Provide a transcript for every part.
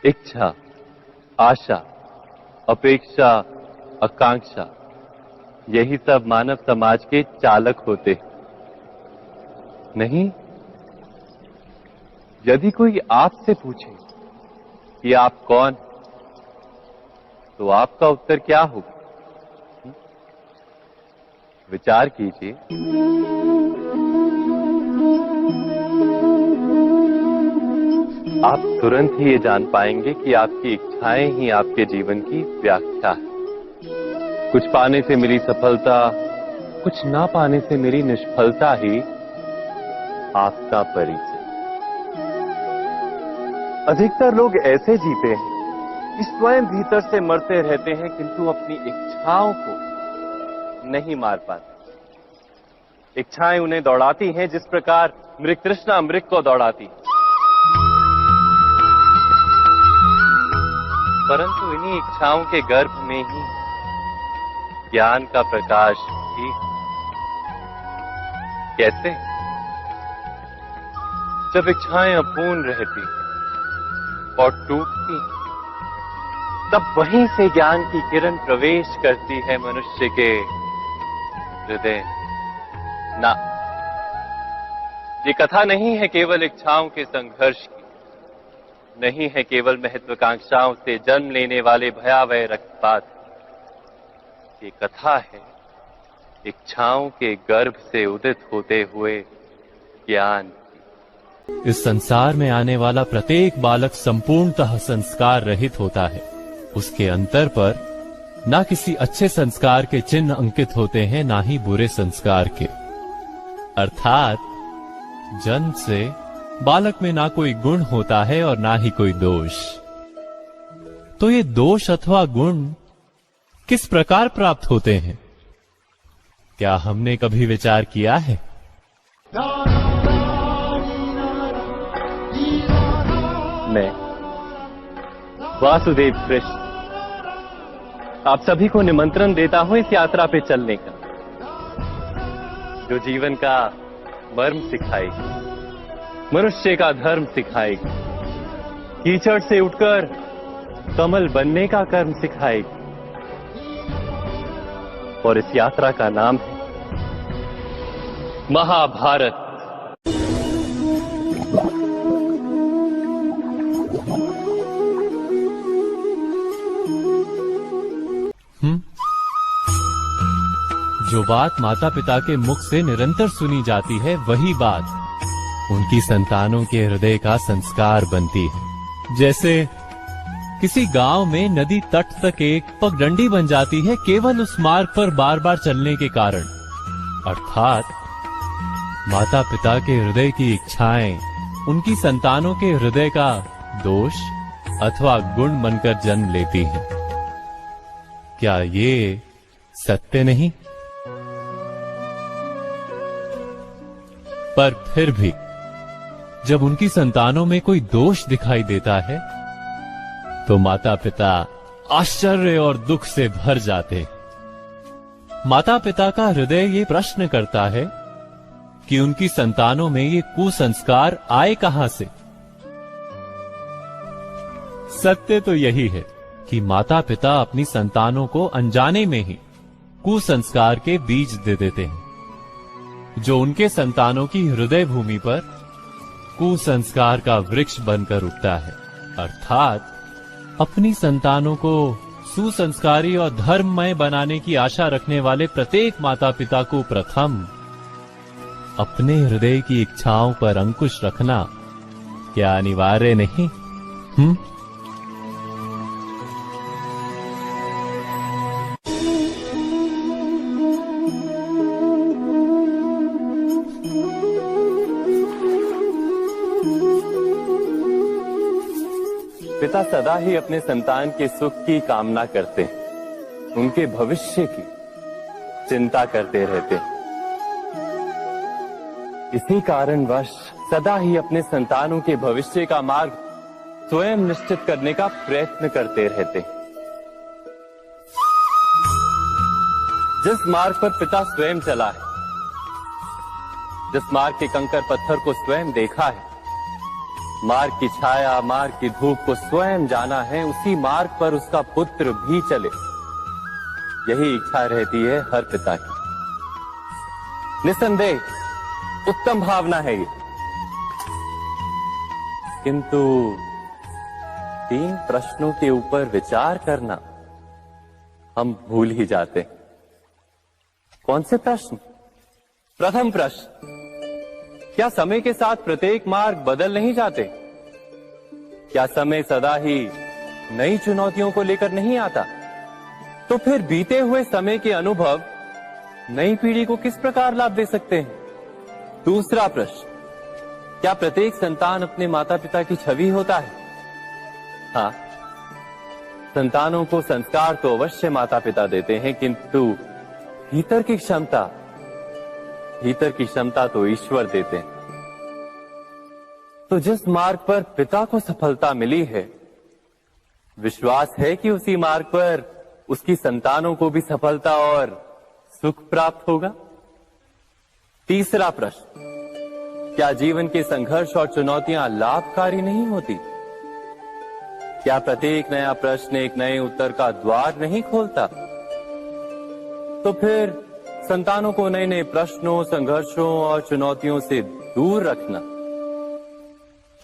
इच्छा, आशा, अपेक्षा, आकांक्षा, यही सब मानव समाज के चालक होते नहीं। यदि कोई आपसे पूछे कि आप कौन, तो आपका उत्तर क्या होगा? विचार कीजिए। आप तुरंत ही ये जान पाएंगे कि आपकी इच्छाएं ही आपके जीवन की व्याख्या है। कुछ पाने से मिली सफलता, कुछ ना पाने से मिली निष्फलता ही आपका परिचय। अधिकतर लोग ऐसे जीते हैं कि स्वयं भीतर से मरते रहते हैं, किंतु अपनी इच्छाओं को नहीं मार पाते। इच्छाएं उन्हें दौड़ाती हैं जिस प्रकार मृग तृष्णा मृग को दौड़ाती है। परंतु इन्हीं इच्छाओं के गर्भ में ही ज्ञान का प्रकाश भी। कैसे? जब इच्छाएं अपूर्ण रहती और टूटती, तब वहीं से ज्ञान की किरण प्रवेश करती है मनुष्य के हृदय। ना, ये कथा नहीं है केवल इच्छाओं के संघर्ष की, नहीं है केवल महत्वाकांक्षाओं से जन्म लेने वाले भयावह रक्तपात। ये कथा है इच्छाओं के गर्भ से उदित होते हुए ज्ञान। इस संसार में आने वाला प्रत्येक बालक संपूर्णतः संस्कार रहित होता है। उसके अंतर पर ना किसी अच्छे संस्कार के चिन्ह अंकित होते हैं, ना ही बुरे संस्कार के। अर्थात जन्म से बालक में ना कोई गुण होता है और ना ही कोई दोष। तो ये दोष अथवा गुण किस प्रकार प्राप्त होते हैं? क्या हमने कभी विचार किया है? मैं वासुदेव कृष्ण आप सभी को निमंत्रण देता हूं इस यात्रा पे चलने का, जो जीवन का मर्म सिखाएगी, मनुष्य का धर्म सिखाएगी, कीचड़ से उठकर कमल बनने का कर्म सिखाएगी। और इस यात्रा का नाम है महाभारत। जो बात माता पिता के मुख से निरंतर सुनी जाती है, वही बात उनकी संतानों के हृदय का संस्कार बनती है। जैसे किसी गांव में नदी तट तक एक पगडंडी बन जाती है केवल उस मार्ग पर बार बार चलने के कारण। अर्थात माता पिता के हृदय की इच्छाएं उनकी संतानों के हृदय का दोष अथवा गुण बनकर जन्म लेती हैं। क्या ये सत्य नहीं? पर फिर भी जब उनकी संतानों में कोई दोष दिखाई देता है, तो माता पिता आश्चर्य और दुख से भर जाते। माता पिता का हृदय ये प्रश्न करता है कि उनकी संतानों में ये कुसंस्कार आए कहां से। सत्य तो यही है कि माता पिता अपनी संतानों को अनजाने में ही कुसंस्कार के बीज दे देते हैं, जो उनके संतानों की हृदय भूमि पर कुसंस्कार का वृक्ष बनकर उगता है। अर्थात अपनी संतानों को सुसंस्कारी और धर्ममय बनाने की आशा रखने वाले प्रत्येक माता पिता को प्रथम अपने हृदय की इच्छाओं पर अंकुश रखना क्या अनिवार्य नहीं? पिता सदा ही अपने संतान के सुख की कामना करते हैं, उनके भविष्य की चिंता करते रहते हैं। इसी कारणवश सदा ही अपने संतानों के भविष्य का मार्ग स्वयं निश्चित करने का प्रयत्न करते रहते हैं। जिस मार्ग पर पिता स्वयं चला है, जिस मार्ग के कंकर पत्थर को स्वयं देखा है, मार्ग की छाया, मार्ग की धूप को स्वयं जाना है, उसी मार्ग पर उसका पुत्र भी चले, यही इच्छा रहती है हर पिता की। निस्संदेह उत्तम भावना है ये, किंतु 3 प्रश्नों के ऊपर विचार करना हम भूल ही जाते हैं। कौन से प्रश्न? प्रथम प्रश्न, क्या समय के साथ प्रत्येक मार्ग बदल नहीं जाते? क्या समय सदा ही नई चुनौतियों को लेकर नहीं आता? तो फिर बीते हुए समय के अनुभव नई पीढ़ी को किस प्रकार लाभ दे सकते हैं? दूसरा प्रश्न, क्या प्रत्येक संतान अपने माता पिता की छवि होता है? हाँ, संतानों को संस्कार तो अवश्य माता पिता देते हैं, किंतु भीतर की क्षमता तो ईश्वर देते हैं। तो जिस मार्ग पर पिता को सफलता मिली है, विश्वास है कि उसी मार्ग पर उसकी संतानों को भी सफलता और सुख प्राप्त होगा। तीसरा प्रश्न, क्या जीवन के संघर्ष और चुनौतियां लाभकारी नहीं होती? क्या प्रत्येक नया प्रश्न एक नए उत्तर का द्वार नहीं खोलता? तो फिर संतानों को नए नए प्रश्नों, संघर्षों और चुनौतियों से दूर रखना,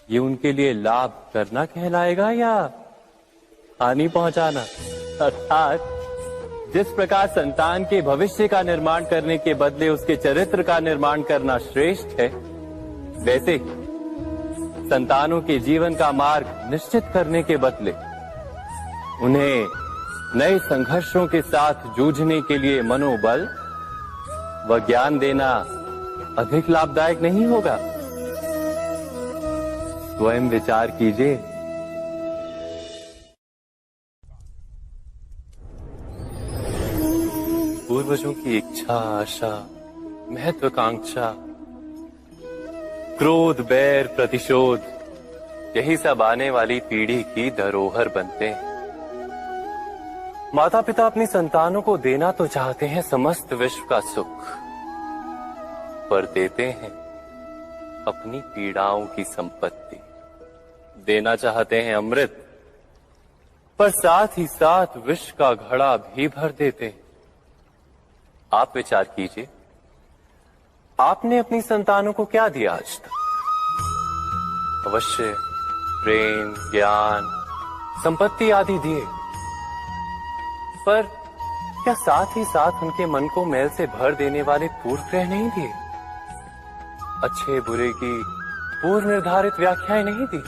ये उनके लिए लाभ करना कहलाएगा या हानि पहुंचाना? अर्थात जिस प्रकार संतान के भविष्य का निर्माण करने के बदले उसके चरित्र का निर्माण करना श्रेष्ठ है, वैसे ही संतानों के जीवन का मार्ग निश्चित करने के बदले उन्हें नए संघर्षों के साथ जूझने के लिए मनोबल व ज्ञान देना अधिक लाभदायक नहीं होगा? स्वयं विचार कीजिए। पूर्वजों की इच्छा, आशा, महत्वाकांक्षा, क्रोध, बैर, प्रतिशोध, यही सब आने वाली पीढ़ी की धरोहर बनते हैं। माता पिता अपनी संतानों को देना तो चाहते हैं समस्त विश्व का सुख, पर देते हैं अपनी पीड़ाओं की संपत्ति। देना चाहते हैं अमृत, पर साथ ही साथ विष का घड़ा भी भर देते हैं। आप विचार कीजिए, आपने अपनी संतानों को क्या दिया आज तक? अवश्य प्रेम, ज्ञान, संपत्ति आदि दिए, पर क्या साथ ही साथ उनके मन को मैल से भर देने वाले पूर्व ग्रह नहीं दिए? अच्छे बुरे की पूर्व निर्धारित व्याख्याएं नहीं दी?